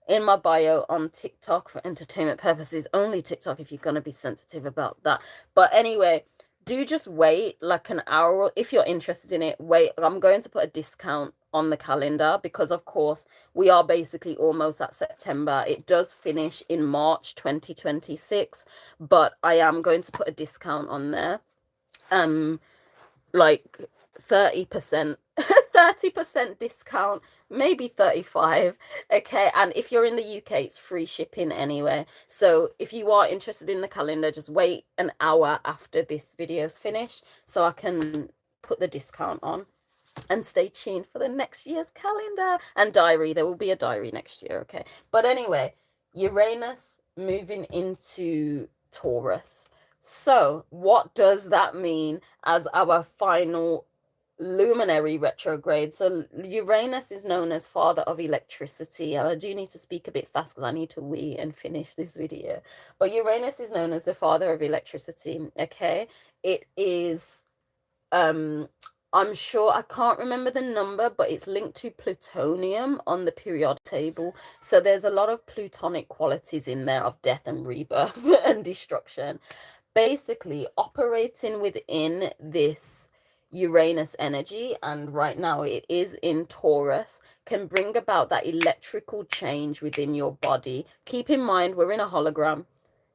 in my bio, on TikTok for entertainment purposes. Only TikTok if you're going to be sensitive about that. But anyway, do just wait like an hour if you're interested in it. Wait, I'm going to put a discount on the calendar because of course we are basically almost at September. It does finish in March 2026, but I am going to put a discount on there, like 30%, 30% discount, maybe 35. Okay, and if you're in the UK, it's free shipping anyway. So if you are interested in the calendar, just wait an hour after this video's finished so I can put the discount on. And stay tuned for the next year's calendar and diary. There will be a diary next year. Okay, but anyway, Uranus moving into Taurus. So what does that mean as our final luminary retrograde? So Uranus is known as father of electricity, and I do need to speak a bit fast because I need to wee and finish this video. But Uranus is known as the father of electricity. Okay, it is I'm sure, I can't remember the number, but it's linked to plutonium on the periodic table. So there's a lot of plutonic qualities in there of death and rebirth and destruction. Basically, operating within this Uranus energy, and right now it is in Taurus, can bring about that electrical change within your body. Keep in mind, we're in a hologram.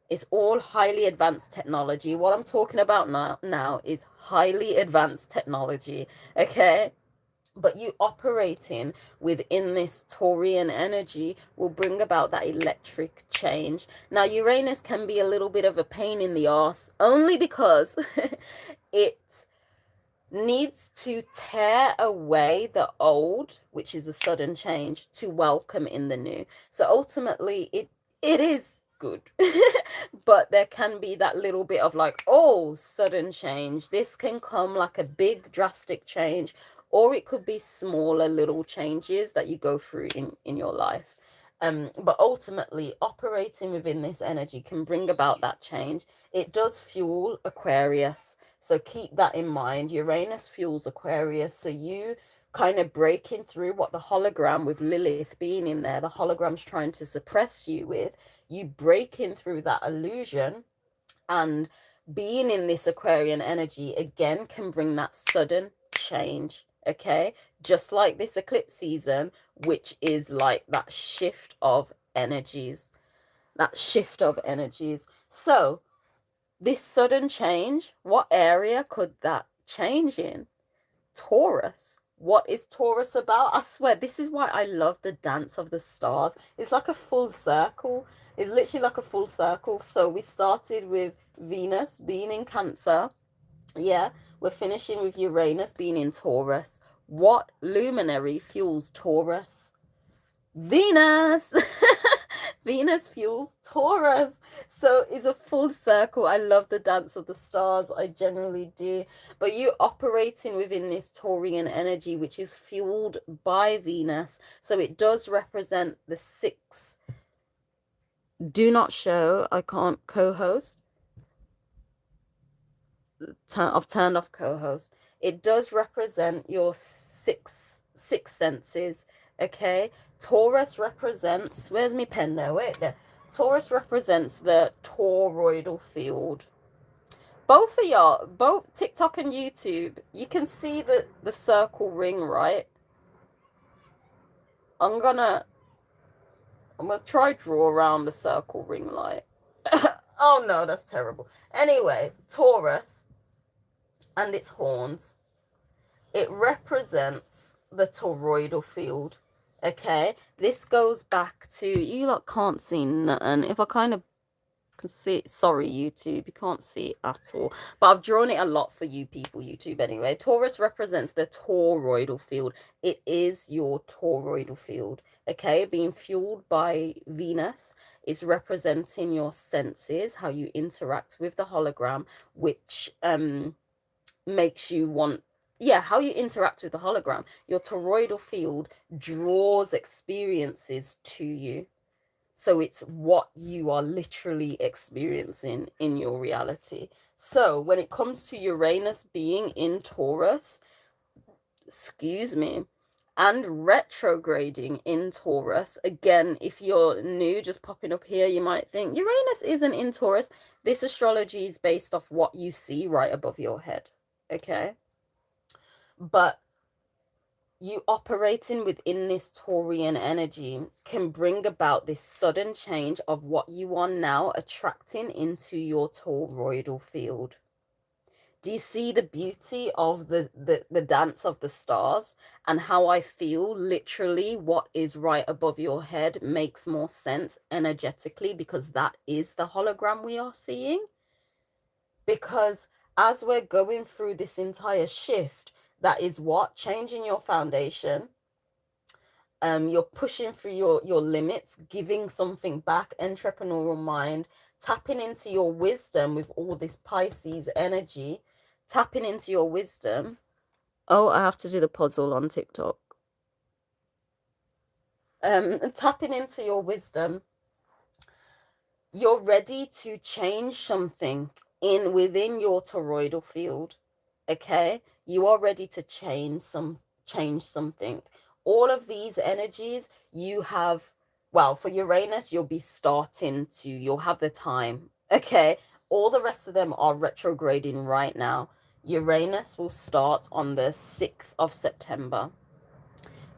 It's all highly advanced technology. What I'm talking about now is highly advanced technology, okay? But you operating within this Taurian energy will bring about that electric change. Now, Uranus can be a little bit of a pain in the ass, only because it needs to tear away the old, which is a sudden change, to welcome in the new. So ultimately, it is good. But there can be that little bit of like, oh, sudden change. This can come like a big drastic change, or it could be smaller little changes that you go through in your life. But ultimately, operating within this energy can bring about that change. It does fuel Aquarius, so keep that in mind. Uranus fuels Aquarius, so you kind of breaking through what the hologram, with Lilith being in there, the hologram's trying to suppress you with, you breaking through that illusion and being in this Aquarian energy again can bring that sudden change, okay? Just like this eclipse season, which is like that shift of energies, So this sudden change, what area could that change in? Taurus. What is Taurus about? I swear, this is why I love the dance of the stars. It's like a full circle. It's literally like a full circle. So we started with Venus being in Cancer. Yeah, we're finishing with Uranus being in Taurus. What luminary fuels Taurus? Venus. Venus fuels Taurus. So it's a full circle. I love the dance of the stars. I generally do. But you operating within this Taurian energy, which is fueled by Venus. So it does represent the 6. Do not show. I can't co-host. I've turned off co-host. It does represent your six senses, okay? Taurus represents, where's my pen now? Wait there. Taurus represents the toroidal field. Both of y'all, both TikTok and YouTube, you can see the circle ring, right? I'm gonna try draw around the circle ring light. Oh no, that's terrible. Anyway, Taurus and its horns, it represents the toroidal field, okay? This goes back to, you lot can't see nothing. If I kind of can see it, sorry YouTube, you can't see it at all, but I've drawn it a lot for you people, YouTube anyway. Taurus represents the toroidal field. It is your toroidal field, okay? Being fueled by Venus is representing your senses, how you interact with the hologram, which makes you want, how you interact with the hologram. Your toroidal field draws experiences to you. So it's what you are literally experiencing in your reality. So when it comes to Uranus being in Taurus, and retrograding in Taurus, again, if you're new, just popping up here, you might think Uranus isn't in Taurus. This astrology is based off what you see right above your head, okay? But you operating within this Taurian energy can bring about this sudden change of what you are now attracting into your toroidal field. Do you see the beauty of the dance of the stars, and how I feel literally what is right above your head makes more sense energetically, because that is the hologram we are seeing? Because as we're going through this entire shift, that is what? Changing your foundation. You're pushing through your limits, giving something back, entrepreneurial mind, tapping into your wisdom with all this Pisces energy, tapping into your wisdom. Oh, I have to do the puzzle on TikTok. Tapping into your wisdom. You're ready to change something within your toroidal field, okay? You are ready to change something. All of these energies you have, well, for Uranus, you'll be you'll have the time. Okay. All the rest of them are retrograding right now. Uranus will start on the 6th of September.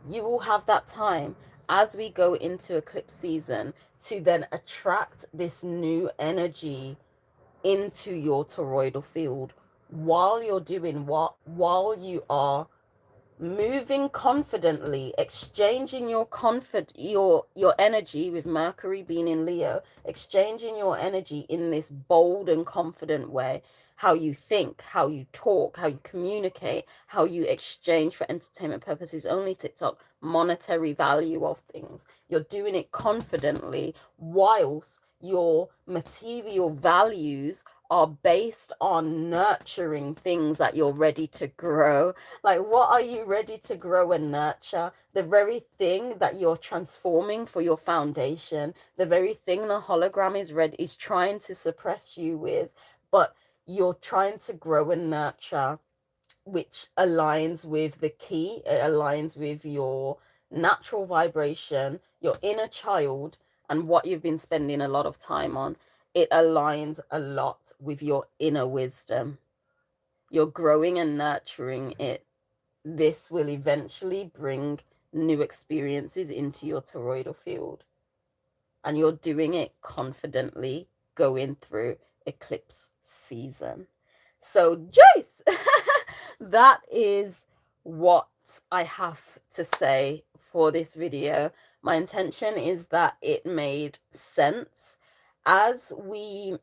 You will have that time as we go into eclipse season to then attract this new energy into your toroidal field while you're doing what? While you are moving confidently, exchanging your energy with Mercury being in Leo, exchanging your energy in this bold and confident way. How you think, how you talk, how you communicate, how you exchange for entertainment purposes only, TikTok, monetary value of things. You're doing it confidently whilst your material values are based on nurturing things that you're ready to grow. Like, what are you ready to grow and nurture? The very thing that you're transforming for your foundation, the very thing the hologram is trying to suppress you with, but you're trying to grow and nurture, which aligns with the key. It aligns with your natural vibration, your inner child, and what you've been spending a lot of time on. It aligns a lot with your inner wisdom. You're growing and nurturing it. This will eventually bring new experiences into your toroidal field. And you're doing it confidently going through eclipse season. So, Joyce, that is what I have to say for this video. My intention is that it made sense as we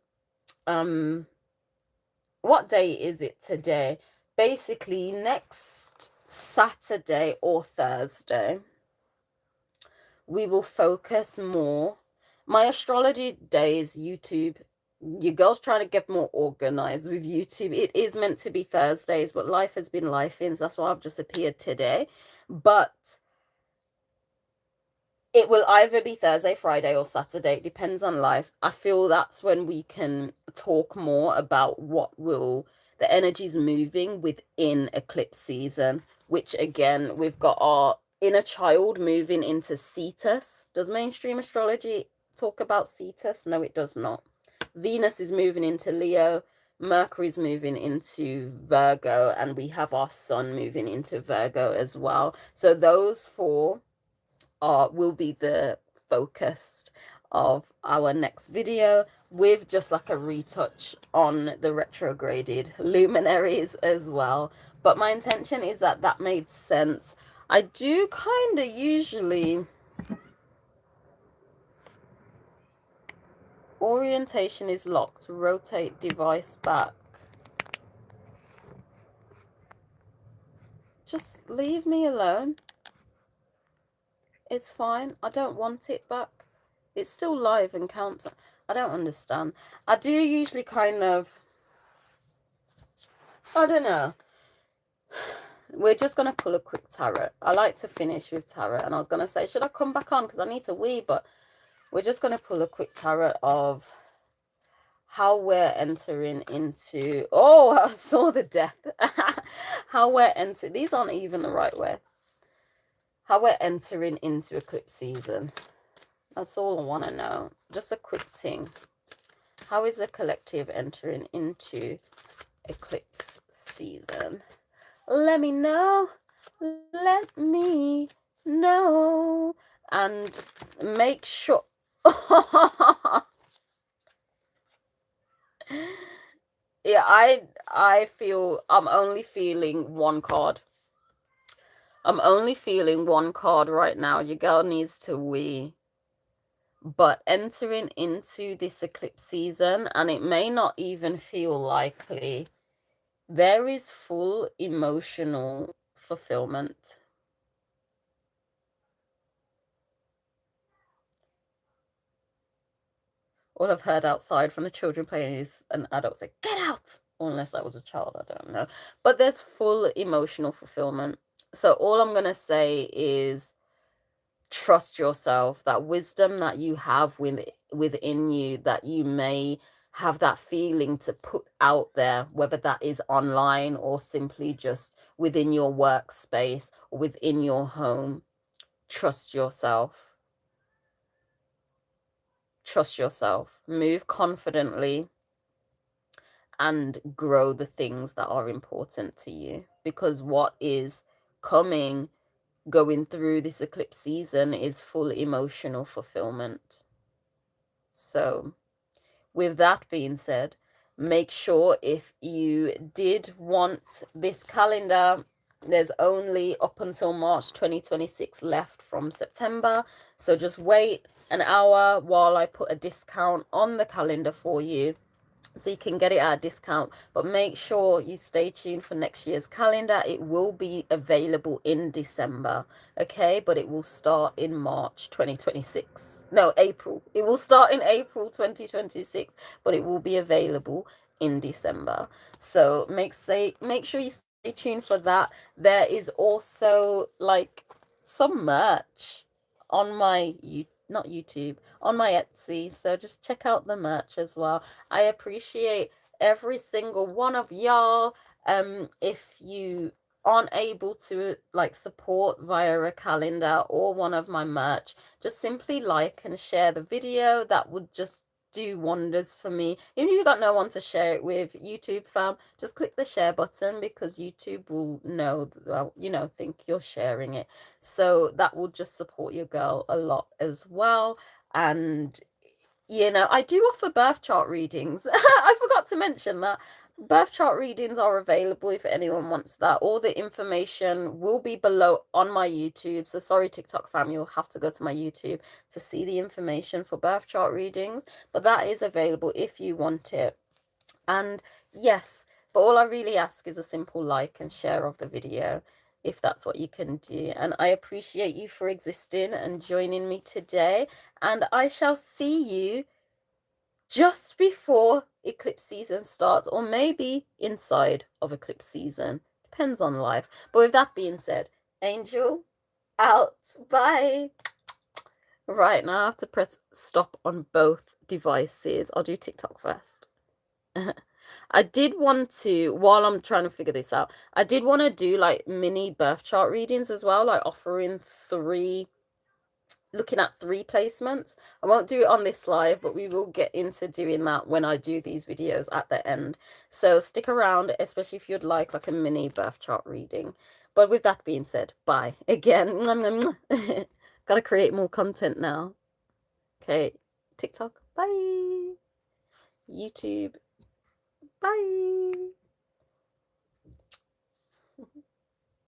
what day is it today? Basically, next Saturday or Thursday, we will focus more. My astrology days, YouTube, your girl's trying to get more organized with YouTube. It is meant to be Thursdays, but life has been lifing, so that's why I've just appeared today. But it will either be Thursday, Friday, or Saturday. It depends on life. I feel that's when we can talk more about what will the energies moving within eclipse season, which again, we've got our inner child moving into Cetus. Does mainstream astrology talk about Cetus? No, it does not. Venus is moving into Leo. Mercury's moving into Virgo, and we have our sun moving into Virgo as well. So those four will be the focus of our next video, with just like a retouch on the retrograded luminaries as well. But my intention is that that made sense. I do kind of usually orientation is locked, rotate device back. Just leave me alone. It's fine. I don't want it back. It's still live and counts. I don't understand. I do usually kind of, I don't know. We're just going to pull a quick tarot. I like to finish with tarot. And I was going to say, should I come back on? Because I need to wee. But we're just going to pull a quick tarot of how we're entering into... Oh, I saw the death. How we're entering... These aren't even the right way. How we're entering into eclipse season. That's all I want to know. Just a quick thing. How is the collective entering into eclipse season? Let me know. Let me know. And make sure... Yeah, I feel I'm only feeling one card. I'm only feeling one card right now. Your girl needs to wee. But entering into this eclipse season, and it may not even feel likely, there is full emotional fulfillment. All I've heard outside from the children playing is an adult say, "Get out!" Or unless that was a child, I don't know. But there's full emotional fulfillment. So all I'm going to say is trust yourself, that wisdom that you have within you, that you may have that feeling to put out there, whether that is online or simply just within your workspace or within your home. Trust yourself. Trust yourself. Move confidently and grow the things that are important to you, because what is coming, going through this eclipse season, is full emotional fulfillment. So with that being said, make sure if you did want this calendar, there's only up until March 2026 left from September. So just wait an hour while I put a discount on the calendar for you, so you can get it at a discount. But make sure you stay tuned for next year's calendar. It will be available in December, okay? But it will start in March 2026. No, April. It will start in April 2026, but it will be available in December. So make sure you stay tuned for that. There is also like some merch on my not YouTube, on my Etsy, so just check out the merch as well. I appreciate every single one of y'all. If you aren't able to like support via a calendar or one of my merch, just simply like and share the video. That would just do wonders for me. Even if you got no one to share it with, YouTube fam, just click the share button, because YouTube will know, think you're sharing it. So that will just support your girl a lot as well. And I do offer birth chart readings. I forgot to mention that. Birth chart readings are available if anyone wants that. All the information will be below on my YouTube. So sorry, TikTok fam, you'll have to go to my YouTube to see the information for birth chart readings. But that is available if you want it. And yes, but all I really ask is a simple like and share of the video, if that's what you can do. And I appreciate you for existing and joining me today. And I shall see you just before eclipse season starts, or maybe inside of eclipse season. Depends on life. But with that being said, Angel out. Bye. Right, now I have to press stop on both devices. I'll do TikTok first. I did want to, while I'm trying to figure this out, I did want to do like mini birth chart readings as well, like offering looking at 3 placements. I won't do it on this live, but we will get into doing that when I do these videos at the end. So stick around, especially if you'd like a mini birth chart reading. But with that being said, bye again. Gotta create more content now. Okay, TikTok, bye. YouTube, bye.